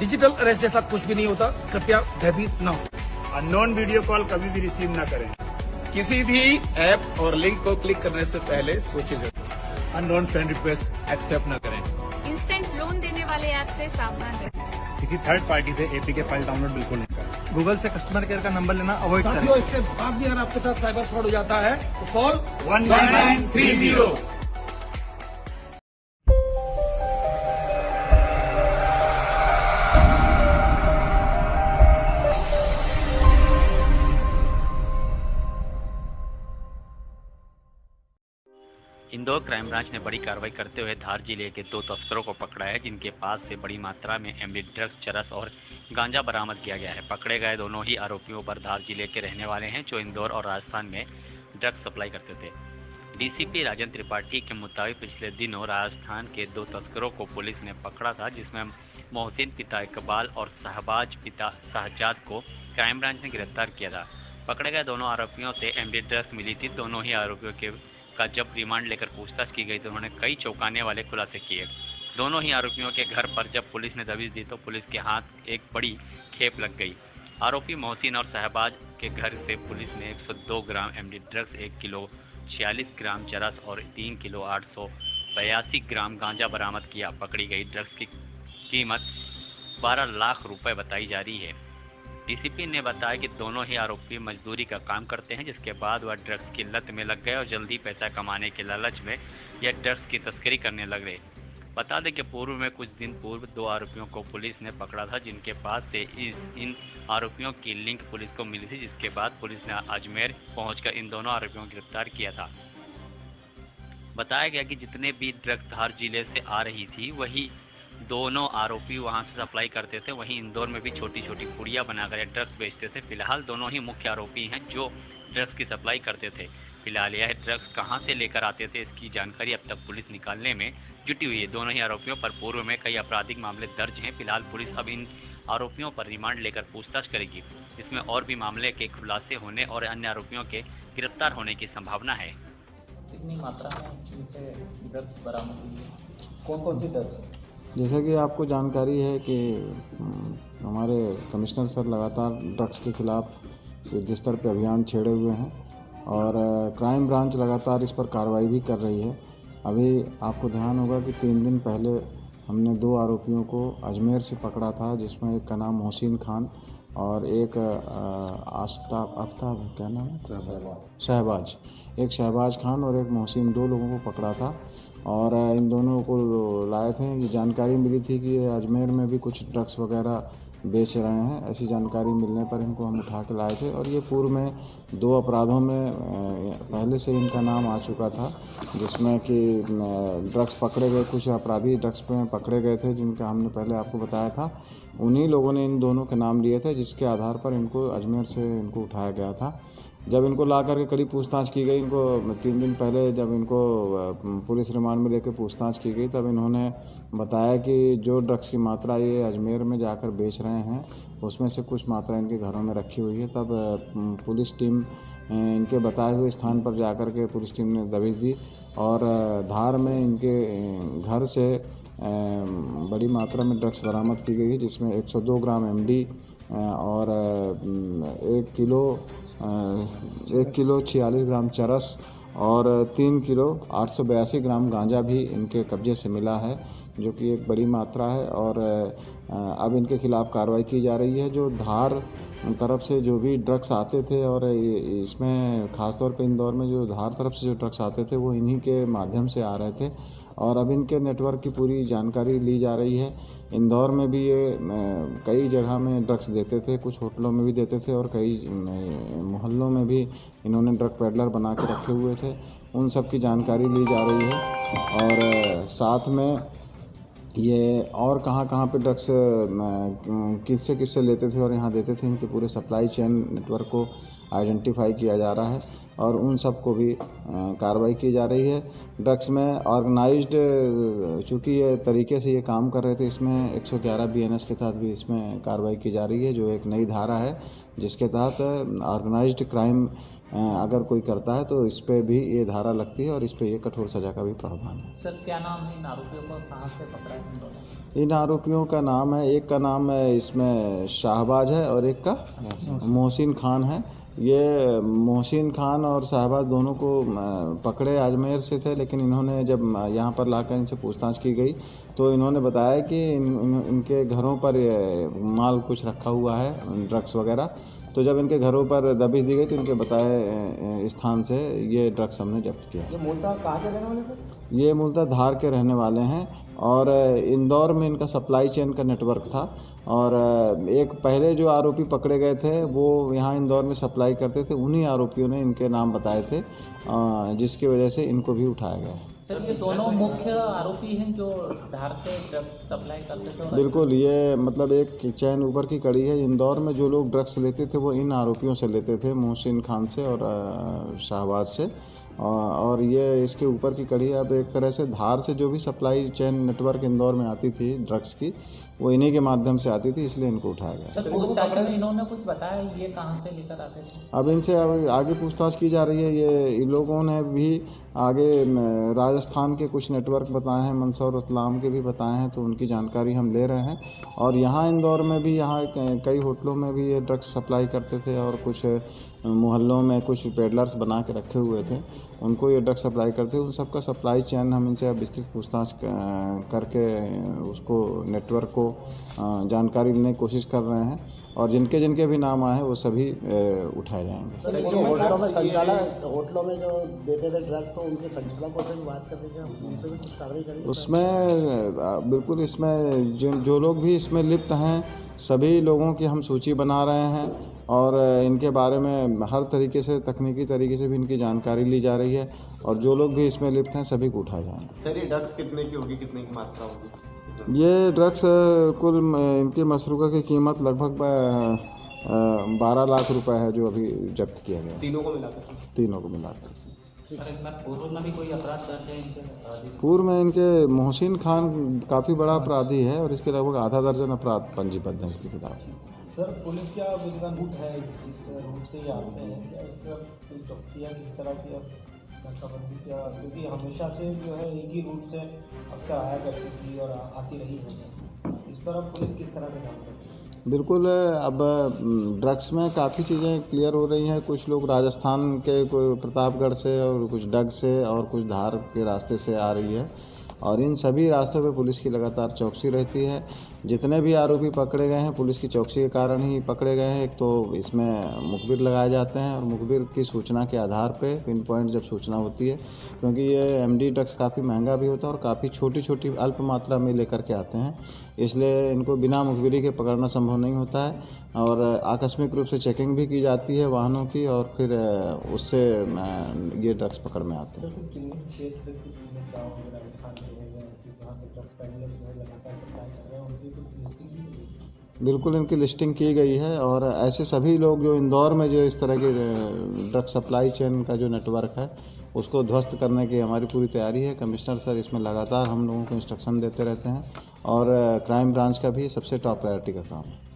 Digital arrest जैसा कुछ भी नहीं होता, कृपया भयभीत न हो। अननोन वीडियो कॉल कभी भी रिसीव न करें। किसी भी ऐप और लिंक को क्लिक करने से पहले सोचे जरूर। अननोन फ्रेंड रिक्वेस्ट एक्सेप्ट न करें। इंस्टेंट लोन देने वाले ऐप से सावधान रहें। किसी थर्ड पार्टी से एपीके फाइल डाउनलोड बिल्कुल नहीं करें। गूगल से कस्टमर केयर का नंबर लेना अवॉइड करें। साथियों, इसके बाद भी अगर आपके साथ साइबर फ्रॉड हो जाता है तो कॉल 1930। इंदौर क्राइम ब्रांच ने बड़ी कार्रवाई करते हुए धार जिले के 2 तस्करों को पकड़ा है, जिनके पास से बड़ी मात्रा में एमडी ड्रग्स, चरस और गांजा बरामद किया गया है। पकड़े गए दोनों ही आरोपियों पर धार जिले के रहने वाले हैं, जो इंदौर और राजस्थान में ड्रग्स सप्लाई करते थे। डीसीपी राजन त्रिपाठी के मुताबिक पिछले दिनों राजस्थान के 2 तस्करों को पुलिस ने पकड़ा था, जिसमें मोहसिन पिता इकबाल और शहबाज पिता शहजाद को क्राइम ब्रांच ने गिरफ्तार किया था। पकड़े गए दोनों आरोपियों से एमडी ड्रग्स मिली थी। दोनों ही आरोपियों का जब रिमांड लेकर पूछताछ की गई तो उन्होंने कई चौंकाने वाले खुलासे किए। दोनों ही आरोपियों के घर पर जब पुलिस ने दबिश दी तो पुलिस के हाथ एक बड़ी खेप लग गई। आरोपी मोहसिन और शहबाज के घर से पुलिस ने 102 ग्राम एमडी ड्रग्स, 1 किलो 46 ग्राम चरस और 3 किलो 882 ग्राम गांजा बरामद किया। पकड़ी गई ड्रग्स की कीमत 12 लाख रुपए बताई जा रही है। डीसीपी ने बताया कि दोनों ही आरोपी मजदूरी का काम करते हैं, जिसके बाद वह ड्रग्स की लत में लग गए और जल्दी पैसा कमाने के लालच में यह ड्रग्स की तस्करी करने लग गए। बता दें कि पूर्व में कुछ दिन पूर्व 2 आरोपियों को पुलिस ने पकड़ा था, जिनके पास से इन आरोपियों की लिंक पुलिस को मिली थी, जिसके बाद पुलिस ने अजमेर पहुंचकर इन दोनों आरोपियों को गिरफ्तार किया था। बताया गया कि जितने भी ड्रग्स धार जिले से आ रही थी वही दोनों आरोपी वहां से सप्लाई करते थे। वहीं इंदौर में भी छोटी छोटी पुड़िया बनाकर ड्रग्स बेचते थे। फिलहाल दोनों ही मुख्य आरोपी हैं जो ड्रग्स की सप्लाई करते थे। फिलहाल यह ड्रग्स कहां से लेकर आते थे इसकी जानकारी अब तक पुलिस निकालने में जुटी हुई है। दोनों ही आरोपियों पर पूर्व में कई आपराधिक मामले दर्ज हैं। फिलहाल पुलिस अब इन आरोपियों पर रिमांड लेकर पूछताछ करेगी। इसमें और भी मामले के खुलासे होने और अन्य आरोपियों के गिरफ्तार होने की संभावना है। कितनी मात्रा में इनसे ड्रग्स बरामद हुई है? कौन सी ड्रग्स? जैसा कि आपको जानकारी है कि हमारे कमिश्नर सर लगातार ड्रग्स के खिलाफ युद्ध स्तर पर अभियान छेड़े हुए हैं और क्राइम ब्रांच लगातार इस पर कार्रवाई भी कर रही है। अभी आपको ध्यान होगा कि 3 दिन पहले हमने 2 आरोपियों को अजमेर से पकड़ा था, जिसमें एक का नाम मोहसिन खान और एक आफ्ताब क्या नाम है, शहबाज। एक शहबाज खान और एक मोहसिन, 2 लोगों को पकड़ा था और इन दोनों को लाए थे। ये जानकारी मिली थी कि अजमेर में भी कुछ ड्रग्स वगैरह बेच रहे हैं। ऐसी जानकारी मिलने पर इनको हम उठा के लाए थे और ये पूर्व में 2 अपराधों में पहले से इनका नाम आ चुका था, जिसमें कि ड्रग्स पकड़े गए, कुछ अपराधी ड्रग्स में पकड़े गए थे जिनका हमने पहले आपको बताया था। उन्हीं लोगों ने इन दोनों के नाम लिए थे, जिसके आधार पर इनको अजमेर से इनको उठाया गया था। जब इनको ला करके कड़ी पूछताछ की गई, इनको 3 दिन पहले जब इनको पुलिस रिमांड में लेकर पूछताछ की गई, तब इन्होंने बताया कि जो ड्रग्स की मात्रा ये अजमेर में जाकर बेच रहे हैं उसमें से कुछ मात्रा इनके घरों में रखी हुई है। तब पुलिस टीम इनके बताए हुए स्थान पर जाकर के पुलिस टीम ने दबिश दी और धार में इनके घर से बड़ी मात्रा में ड्रग्स बरामद की गई है, जिसमें 102 ग्राम एमडी और 1 किलो 46 ग्राम चरस और 3 किलो 882 ग्राम गांजा भी इनके कब्जे से मिला है, जो कि एक बड़ी मात्रा है। और अब इनके खिलाफ कार्रवाई की जा रही है। जो धार तरफ से जो भी ड्रग्स आते थे और इसमें ख़ासतौर पे इंदौर में जो धार तरफ से जो ड्रग्स आते थे वो इन्हीं के माध्यम से आ रहे थे और अब इनके नेटवर्क की पूरी जानकारी ली जा रही है। इंदौर में भी ये कई जगह में ड्रग्स देते थे, कुछ होटलों में भी देते थे और कई मोहल्लों में भी इन्होंने ड्रग पेडलर बना के रखे हुए थे। उन सब की जानकारी ली जा रही है और साथ में ये और कहाँ पे ड्रग्स किससे लेते थे और यहाँ देते थे, इनके पूरे सप्लाई चेन नेटवर्क को आइडेंटिफाई किया जा रहा है और उन सब को भी कार्रवाई की जा रही है। ड्रग्स में ऑर्गेनाइज्ड चूँकि ये तरीके से ये काम कर रहे थे, इसमें 111 BNS के तहत भी इसमें कार्रवाई की जा रही है, जो एक नई धारा है जिसके तहत ऑर्गेनाइज्ड क्राइम अगर कोई करता है तो इस पर भी ये धारा लगती है और इस पर ये कठोर सज़ा का भी प्रावधान है। सर क्या नाम है इन आरोपियों को, कहाँ से पकड़ा है इन दोनों? इन आरोपियों का नाम है, एक का नाम है इसमें शाहबाज है और एक का मोहसिन खान है। ये मोहसिन खान और शाहबाज दोनों को पकड़े अजमेर से थे, लेकिन इन्होंने जब यहाँ पर लाकर इनसे पूछताछ की गई तो इन्होंने बताया कि इनके घरों पर माल कुछ रखा हुआ है, ड्रग्स वगैरह। तो जब इनके घरों पर दबिश दी गई तो इनके बताए स्थान से ये ड्रग्स हमने जब्त किया। ये मूलतः कहाँ के रहने वाले थे? ये मूलतः धार के रहने वाले हैं और इंदौर में इनका सप्लाई चेन का नेटवर्क था। और एक पहले जो आरोपी पकड़े गए थे वो यहाँ इंदौर में सप्लाई करते थे, उन्हीं आरोपियों ने इनके नाम बताए थे, जिसकी वजह से इनको भी उठाया गया। सर ये दोनों मुख्य आरोपी हैं जो धार से ड्रग्स सप्लाई करते थे? बिल्कुल, ये मतलब एक चैन ऊपर की कड़ी है। इंदौर में जो लोग ड्रग्स लेते थे वो इन आरोपियों से लेते थे, मोहसिन खान से और शाहबाज से, और ये इसके ऊपर की कड़ी है। अब एक तरह से धार से जो भी सप्लाई चेन नेटवर्क इंदौर में आती थी ड्रग्स की, वो इन्हीं के माध्यम से आती थी, इसलिए इनको उठाया गया। सर पूछताछ में इन्होंने कुछ बताया ये कहाँ से लेकर आते थे? अब इनसे अब आगे पूछताछ की जा रही है। ये इन लोगों ने भी आगे राजस्थान के कुछ नेटवर्क बताए हैं, मंदसौर रतलाम के भी बताए हैं, तो उनकी जानकारी हम ले रहे हैं। और यहाँ इंदौर में भी यहाँ कई होटलों में भी ये ड्रग्स सप्लाई करते थे और कुछ मोहल्लों में कुछ पेडलर्स बना के रखे हुए थे, उनको ये ड्रग्स सप्लाई करते उन सबका सप्लाई चेन हम इनसे अब विस्तृत पूछताछ करके उसको नेटवर्क को जानकारी लेने की कोशिश कर रहे हैं और जिनके जिनके भी नाम आए हैं वो सभी उठाए जाएंगे। सर जो होटलों में संचालक, होटलों में जो देते थे ड्रग्स, तो उनके संचालकों से भी बात करने का उन पर भी कुछ कार्रवाई करेंगे? उसमें बिल्कुल इसमें जो लोग भी इसमें लिप्त हैं सभी लोगों की हम सूची बना रहे हैं और इनके बारे में हर तरीके से तकनीकी तरीके से भी इनकी जानकारी ली जा रही है और जो लोग भी इसमें लिप्त हैं सभी को उठाया जाएंगे। सर ये ड्रग्स कितने की होगी, कितने की मात्रा होगी? ये ड्रग्स कुल इनकी मसरूका की कीमत लगभग 12 लाख रुपए है जो अभी जब्त किया गया। तीनों को मिलाकर? तीनों को मिलाकर। पूर्व में भी कोई अपराध दर्ज है इनके? पूर्व में इनके मोहसिन खान काफ़ी बड़ा अपराधी है और इसके लगभग आधा दर्जन अपराध पंजीबद्ध हैं इसकी किताब में। सर पुलिस क्या जिनका रूट है, इस रूट से ही आते हैं क्या, इस तरफ कोई चौकियाँ किस तरह की नाकाबंदी क्या, क्योंकि हमेशा से जो है एक ही रूट से अक्सर आया करती थी और आती रही है, इस तरफ पुलिस किस तरह से काम करती है? बिल्कुल, अब ड्रग्स में काफ़ी चीज़ें क्लियर हो रही हैं। कुछ लोग राजस्थान के कोई प्रतापगढ़ से और कुछ डग से और कुछ धार के रास्ते से आ रही है और इन सभी रास्तों पे पुलिस की लगातार चौकसी रहती है। जितने भी आरोपी पकड़े गए हैं पुलिस की चौकसी के कारण ही पकड़े गए हैं। एक तो इसमें मुखबिर लगाए जाते हैं और मुखबिर की सूचना के आधार पे पिन पॉइंट जब सूचना होती है, क्योंकि ये एमडी ड्रग्स काफ़ी महंगा भी होता है और काफ़ी छोटी छोटी अल्प मात्रा में लेकर के आते हैं, इसलिए इनको बिना मुखबिरी के पकड़ना संभव नहीं होता है और आकस्मिक रूप से चेकिंग भी की जाती है वाहनों की और फिर उससे ये ड्रग्स पकड़ में आते हैं। बिल्कुल इनकी लिस्टिंग की गई है और ऐसे सभी लोग जो इंदौर में जो इस तरह के ड्रग सप्लाई चेन का जो नेटवर्क है उसको ध्वस्त करने की हमारी पूरी तैयारी है। कमिश्नर सर इसमें लगातार हम लोगों को इंस्ट्रक्शन देते रहते हैं और क्राइम ब्रांच का भी सबसे टॉप प्रायोरिटी का काम है।